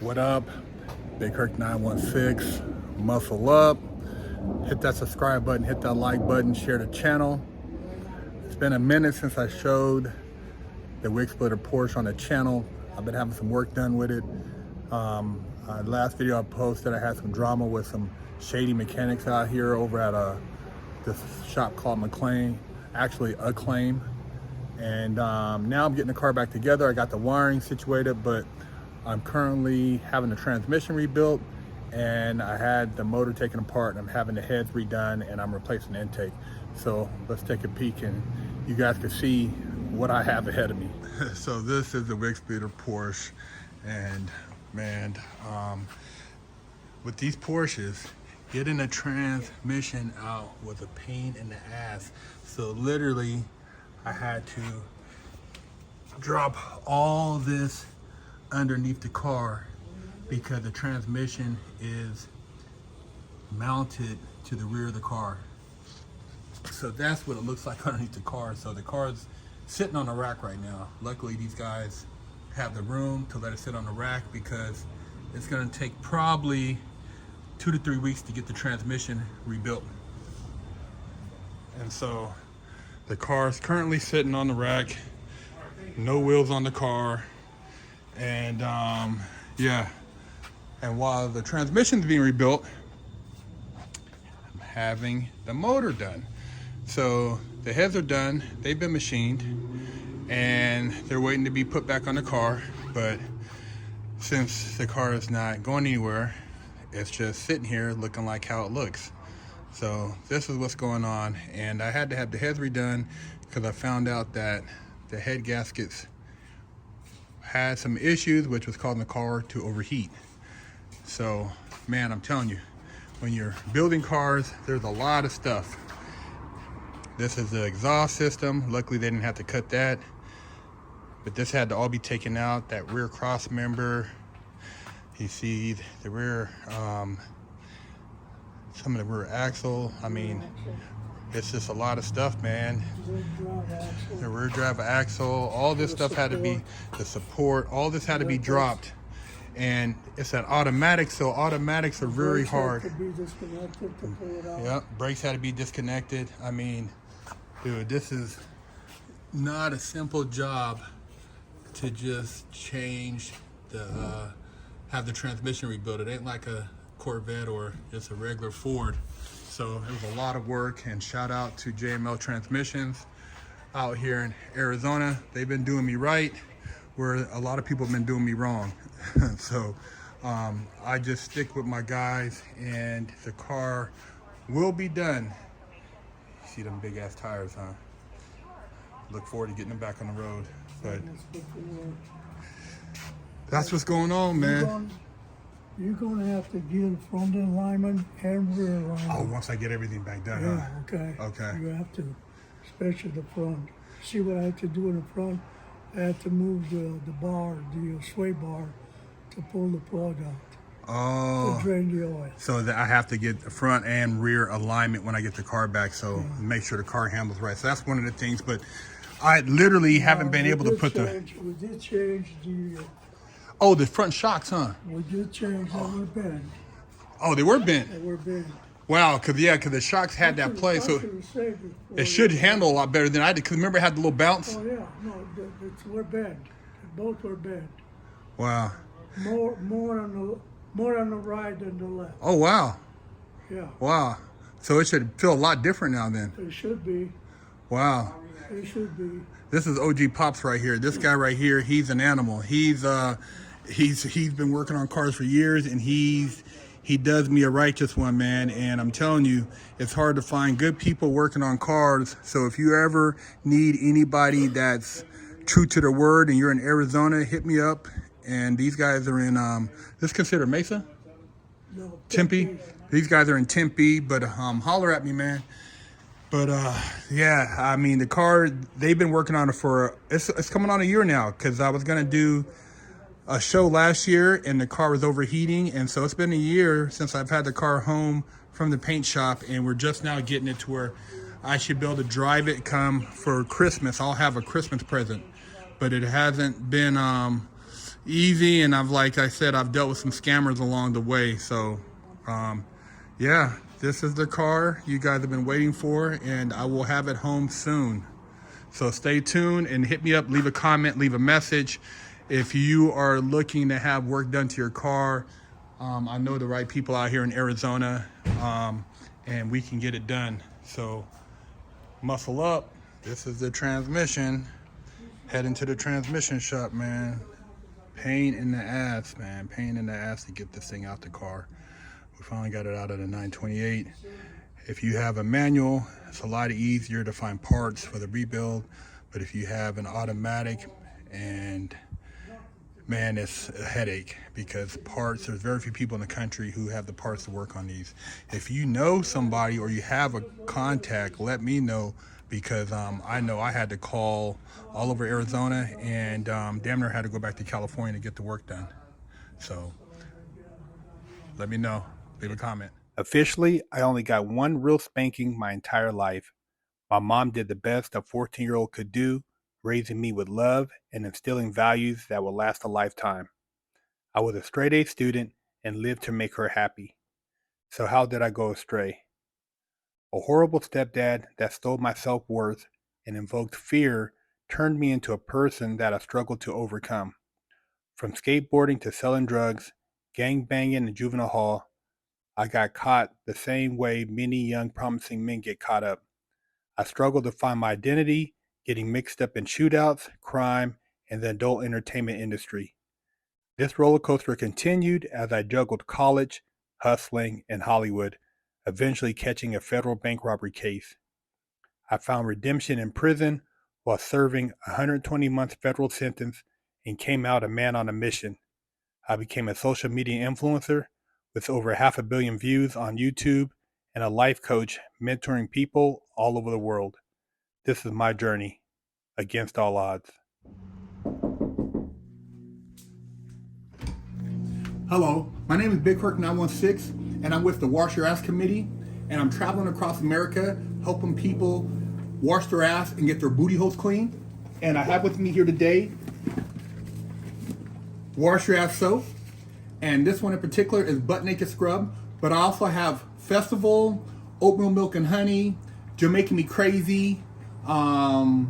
What up? Big Kirk 916. Muscle up. Hit that subscribe button, hit that like button, share the channel. It's been a minute since I showed the wig splitter Porsche on the channel. I've been having some work done with it. Last video I posted, I had some drama with some shady mechanics out here over at this shop called McLean, actually Acclaim. And now I'm getting the car back together. I got the wiring situated, but I'm currently having the transmission rebuilt, and I had the motor taken apart, and I'm having the heads redone, and I'm replacing the intake. So let's take a peek and you guys can see what I have ahead of me. So this is the wig splitter Porsche, and man, with these Porsches, getting a transmission out was a pain in the ass. So literally I had to drop all this underneath the car because the transmission is mounted to the rear of the car. So that's what it looks like underneath the car. So the car's sitting on the rack right now. Luckily these guys have the room to let it sit on the rack because it's going to take probably 2 to 3 weeks to get the transmission rebuilt. And so the car is currently sitting on the rack, no wheels on the car. And yeah, and while the transmission's being rebuilt, I'm having the motor done. So the heads are done, they've been machined, and they're waiting to be put back on the car. But since the car is not going anywhere, it's just sitting here looking like how it looks. So this is what's going on, and I had to have the heads redone because I found out that the head gaskets had some issues, which was causing the car to overheat. So man, I'm telling you, when you're building cars, there's a lot of stuff. This is the exhaust system. Luckily they didn't have to cut that, but this had to all be taken out. That rear cross member, you see the rear, some of the rear axle. I mean, it's just a lot of stuff, man. The rear drive axle, all this stuff had to be, the support, all this had to be dropped. And it's an automatic, so automatics are very hard. Yep, brakes had to be disconnected. I mean, dude, this is not a simple job to just change the, have the transmission rebuilt. It ain't like a Corvette or just a regular Ford. So it was a lot of work, and shout out to JML Transmissions out here in Arizona. They've been doing me right where a lot of people have been doing me wrong. So I just stick with my guys, and the car will be done. You see them big ass tires, huh? Look forward to getting them back on the road. But that's what's going on, man. You're going to have to give front alignment and rear alignment. Oh, once I get everything back done, yeah, huh? okay. Okay. You have to, especially the front. See what I have to do in the front? I have to move the bar, the sway bar, to pull the plug out. Oh. To drain the oil. So that I have to get the front and rear alignment when I get the car back, so make sure the car handles right. So that's one of the things, but I literally haven't been able to put We did change the... Oh, the front shocks, huh? We did change, they were bent. Oh, they were bent. They were bent. Wow, cause the shocks had that play, so it should handle a lot better than I did. Cause remember, it had the little bounce. Oh yeah, no, we're bent. Both were bent. Wow. More on the right than the left. Oh wow. Yeah. Wow. So it should feel a lot different now then. It should be. Wow. It should be. This is OG Pops right here. This guy right here, he's an animal. He's been working on cars for years, and he does me a righteous one, man. And I'm telling you, it's hard to find good people working on cars. So if you ever need anybody that's true to their word and you're in Arizona, hit me up. And these guys are in, this is considered Mesa? No, Tempe? These guys are in Tempe, but holler at me, man. But yeah, I mean, the car, they've been working on it for, it's coming on a year now, because I was going to do a show last year and the car was overheating. And so it's been a year since I've had the car home from the paint shop, and we're just now getting it to where I should be able to drive it come for Christmas. I'll have a Christmas present, but it hasn't been easy, and like I said, I've dealt with some scammers along the way. So yeah, this is the car you guys have been waiting for, and I will have it home soon. So stay tuned and hit me up, leave a comment, leave a message. If you are looking to have work done to your car, I know the right people out here in Arizona, and we can get it done. So muscle up. This is the transmission. Head into the transmission shop, man. Pain in the ass, man. Pain in the ass to get this thing out the car. We finally got it out of the 928. If you have a manual, it's a lot easier to find parts for the rebuild. But if you have an automatic, and man, it's a headache because parts, there's very few people in the country who have the parts to work on these. If you know somebody or you have a contact, let me know, because I know I had to call all over Arizona, and damn near had to go back to California to get the work done. So let me know, leave a comment. Officially, I only got one real spanking my entire life. My mom did the best a 14-year-old could do, raising me with love and instilling values that will last a lifetime. I was a straight A student and lived to make her happy. So how did I go astray? A horrible stepdad that stole my self-worth and invoked fear turned me into a person that I struggled to overcome. From skateboarding to selling drugs, gang banging in juvenile hall, I got caught the same way many young promising men get caught up. I struggled to find my identity, getting mixed up in shootouts, crime, and the adult entertainment industry. This roller coaster continued as I juggled college, hustling, and Hollywood, eventually catching a federal bank robbery case. I found redemption in prison while serving a 120-month federal sentence and came out a man on a mission. I became a social media influencer with over 500 million views on YouTube and a life coach mentoring people all over the world. This is my journey against all odds. Hello, my name is Big Kirk 916, and I'm with the Wash Your Ass Committee, and I'm traveling across America helping people wash their ass and get their booty holes clean. And I have with me here today Wash Your Ass Soap, and this one in particular is Butt Naked Scrub, but I also have Festival, Oatmeal Milk and Honey, Jamaican Me Crazy, Monkey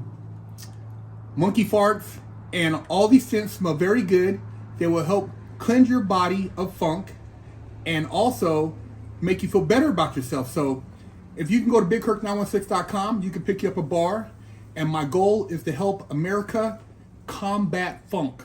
Farts, and all these scents smell very good. They will help cleanse your body of funk and also make you feel better about yourself. So if you can go to BigKirk916.com, you can pick you up a bar. And my goal is to help America combat funk.